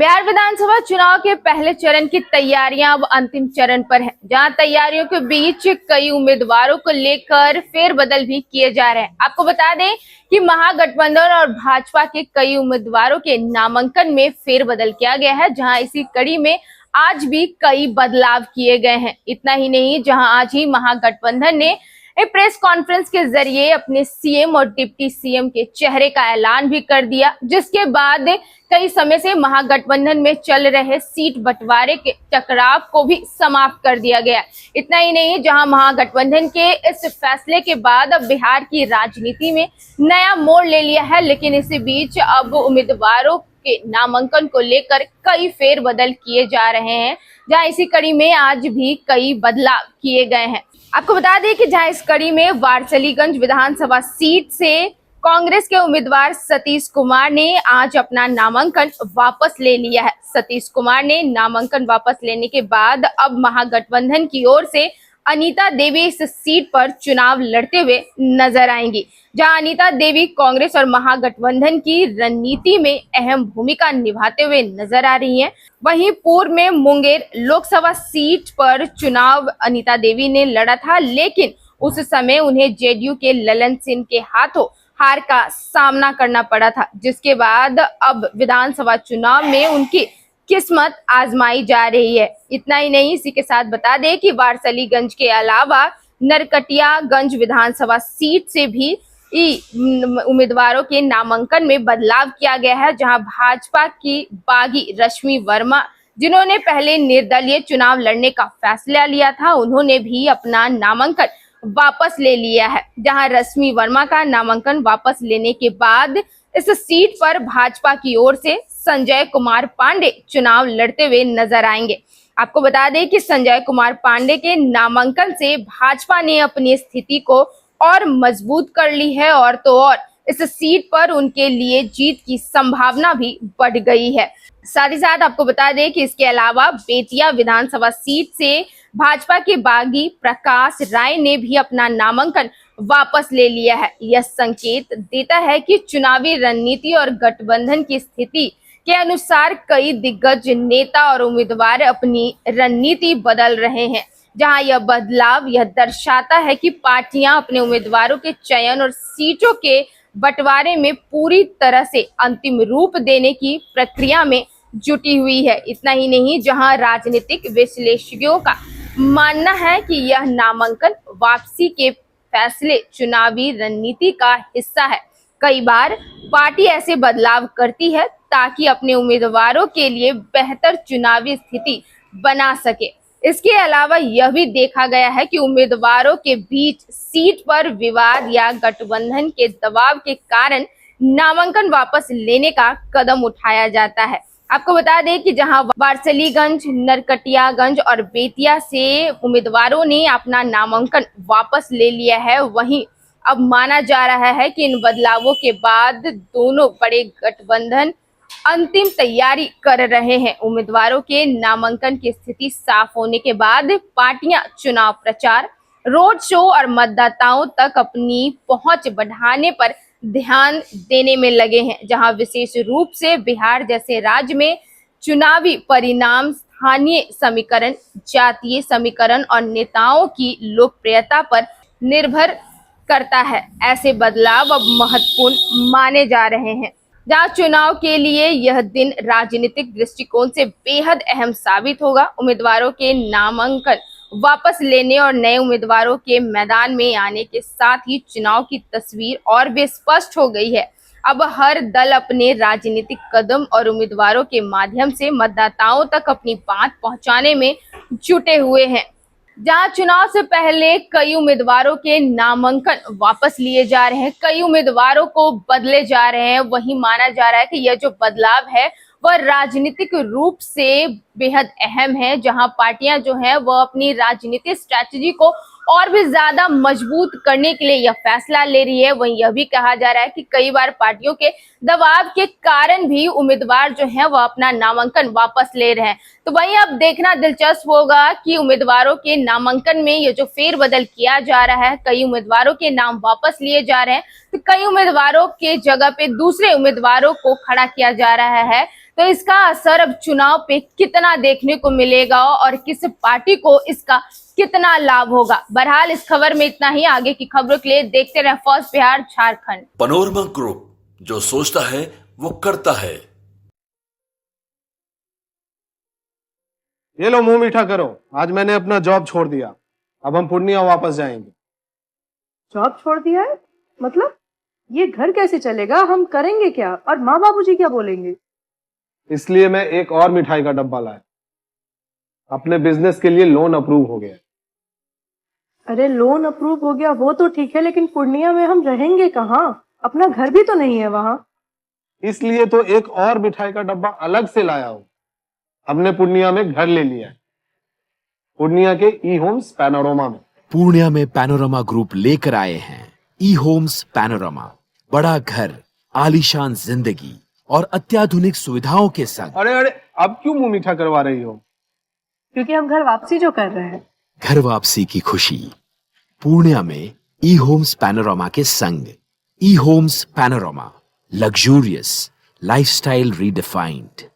बिहार विधानसभा चुनाव के पहले चरण की तैयारियां अब अंतिम चरण पर हैं, जहां तैयारियों के बीच कई उम्मीदवारों को लेकर फेरबदल भी किए जा रहे हैं। आपको बता दें कि महागठबंधन और भाजपा के कई उम्मीदवारों के नामांकन में फेरबदल किया गया है, जहां इसी कड़ी में आज भी कई बदलाव किए गए हैं। इतना ही नहीं, जहां आज ही महागठबंधन ने एक प्रेस कॉन्फ्रेंस के जरिए अपने सीएम और डिप्टी सीएम के चेहरे का ऐलान भी कर दिया, जिसके बाद कई समय से महागठबंधन में चल रहे सीट बंटवारे के टकराव को भी समाप्त कर दिया गया। इतना ही नहीं, जहां महागठबंधन के इस फैसले के बाद अब बिहार की राजनीति में नया मोड़ ले लिया है, लेकिन इसी बीच अब उम्मीदवारों के नामांकन को लेकर कई फेरबदल किए जा रहे हैं, जहां इसी कड़ी में आज भी कई बदलाव किए गए हैं। आपको बता दें कि जहां इस कड़ी में वारसलीगंज विधानसभा सीट से कांग्रेस के उम्मीदवार सतीश कुमार ने आज अपना नामांकन वापस ले लिया है। सतीश कुमार ने नामांकन वापस लेने के बाद अब महागठबंधन की ओर से अनीता देवी इस सीट पर चुनाव लड़ते हुए नजर आएंगी, जहां अनीता देवी कांग्रेस और महागठबंधन की रणनीति में अहम भूमिका निभाते हुए नजर आ रही हैं। वहीं पूर्व में मुंगेर लोकसभा सीट पर चुनाव अनीता देवी ने लड़ा था, लेकिन उस समय उन्हें जेडीयू के ललन सिंह के हाथों हार का सामना करना पड़ा था, जिसके बाद अब विधानसभा चुनाव में उनकी किस्मत आजमाई जा रही है। इतना ही नहीं, इसी के साथ बता दें कि वारसलीगंज के अलावा नरकटियागंज विधानसभा सीट से भी उम्मीदवारों के नामांकन में बदलाव किया गया है, जहां भाजपा की बागी रश्मि वर्मा, जिन्होंने पहले निर्दलीय चुनाव लड़ने का फैसला लिया था, उन्होंने भी अपना नामांकन वापस ले लिया है। जहां रश्मि वर्मा का नामांकन वापस लेने के बाद इस सीट पर भाजपा की ओर से संजय कुमार पांडे चुनाव लड़ते हुए नजर आएंगे। आपको बता दें कि संजय कुमार पांडे के नामांकन से भाजपा ने अपनी स्थिति को और मजबूत कर ली है, और तो और इस सीट पर उनके लिए जीत की संभावना भी बढ़ गई है। साथ ही साथ आपको बता दें कि इसके अलावा बेतिया विधानसभा सीट से भाजपा के बागी प्रकाश राय ने भी अपना नामांकन वापस ले लिया है। यह संकेत देता है कि चुनावी रणनीति और गठबंधन की स्थिति के अनुसार कई दिग्गज नेता और उम्मीदवार अपनी रणनीति बदल रहे हैं। जहां यह बदलाव यह दर्शाता है कि पार्टियां अपने उम्मीदवारों के चयन और सीटों के बंटवारे में पूरी तरह से अंतिम रूप देने की प्रक्रिया में जुटी हुई है। इतना ही नहीं, जहां राजनीतिक विश्लेषकों का मानना है कि यह नामांकन वापसी के फैसले चुनावी रणनीति का हिस्सा है। कई बार पार्टी ऐसे बदलाव करती है ताकि अपने उम्मीदवारों के लिए बेहतर चुनावी स्थिति बना सके। इसके अलावा यह भी देखा गया है कि उम्मीदवारों के बीच सीट पर विवाद या गठबंधन के दबाव के कारण नामांकन वापस लेने का कदम उठाया जाता है। आपको बता दें कि जहां वारसलीगंज, नरकटियागंज और बेतिया से उम्मीदवारों ने अपना नामांकन वापस ले लिया है, वहीं अब माना जा रहा है कि इन बदलावों के बाद दोनों बड़े गठबंधन अंतिम तैयारी कर रहे हैं। उम्मीदवारों के नामांकन की स्थिति साफ होने के बाद पार्टियां चुनाव प्रचार, रोड शो और मतदाताओं तक अपनी पहुंच बढ़ाने पर ध्यान देने में लगे हैं, जहां विशेष रूप से बिहार जैसे राज्य में चुनावी परिणाम स्थानीय समीकरण, जातीय समीकरण और नेताओं की लोकप्रियता पर निर्भर करता है। ऐसे बदलाव अब महत्वपूर्ण माने जा रहे हैं, जहां चुनाव के लिए यह दिन राजनीतिक दृष्टिकोण से बेहद अहम साबित होगा। उम्मीदवारों के नामांकन वापस लेने और नए उम्मीदवारों के मैदान में आने के साथ ही चुनाव की तस्वीर और भी स्पष्ट हो गई है। अब हर दल अपने राजनीतिक कदम और उम्मीदवारों के माध्यम से मतदाताओं तक अपनी बात पहुंचाने में जुटे हुए हैं। जहां चुनाव से पहले कई उम्मीदवारों के नामांकन वापस लिए जा रहे हैं, कई उम्मीदवारों को बदले जा रहे हैं, वहीं माना जा रहा है कि यह जो बदलाव है वह राजनीतिक रूप से बेहद अहम है, जहां पार्टियां जो हैं वह अपनी राजनीतिक स्ट्रैटेजी को और भी ज्यादा मजबूत करने के लिए यह फैसला ले रही है। वहीं यह भी कहा जा रहा है कि कई बार पार्टियों के दबाव के कारण भी उम्मीदवार जो है वह अपना नामांकन वापस ले रहे हैं। तो वहीं अब देखना दिलचस्प होगा कि उम्मीदवारों के नामांकन में ये जो फेरबदल किया जा रहा है, कई उम्मीदवारों के नाम वापस लिए जा रहे हैं, तो कई उम्मीदवारों के जगह पे दूसरे उम्मीदवारों को खड़ा किया जा रहा है। तो इसका असर अब चुनाव पे कितना देखने को मिलेगा और किस पार्टी को इसका कितना लाभ होगा। बहरहाल इस खबर में इतना ही। आगे की खबरों के लिए देखते रहे first Bihar Jharkhand. Panorama group, जो सोचता है वो करता है। ये लो मुंह मीठा करो, आज मैंने अपना जॉब छोड़ दिया, अब हम पूर्णिया वापस जाएंगे। जॉब छोड़ दिया है? मतलब ये घर कैसे चलेगा? हम करेंगे क्या? और माँ बाबूजी क्या बोलेंगे? इसलिए मैं एक और मिठाई का डब्बा लाया। अपने बिजनेस के लिए लोन अप्रूव हो गया। अरे लोन अप्रूव हो गया वो तो ठीक है, लेकिन पूर्णिया में हम रहेंगे कहाँ? अपना घर भी तो नहीं है वहाँ। इसलिए तो एक और मिठाई का डब्बा अलग से लाया हूँ। हमने पूर्णिया में घर ले लिया है, पूर्णिया के ई होम्स पैनोरमा में। पूर्णिया में पैनोरमा ग्रुप लेकर आए हैं ई होम्स पैनोरमा। बड़ा घर, आलीशान जिंदगी और अत्याधुनिक सुविधाओं के संग। अरे अब क्यों मुंह मीठा करवा रही हो? क्योंकि हम घर वापसी जो कर रहे हैं। घर वापसी की खुशी पूर्णिया में ई होम्स पैनोरमा के संग। ई homes panorama, luxurious lifestyle redefined.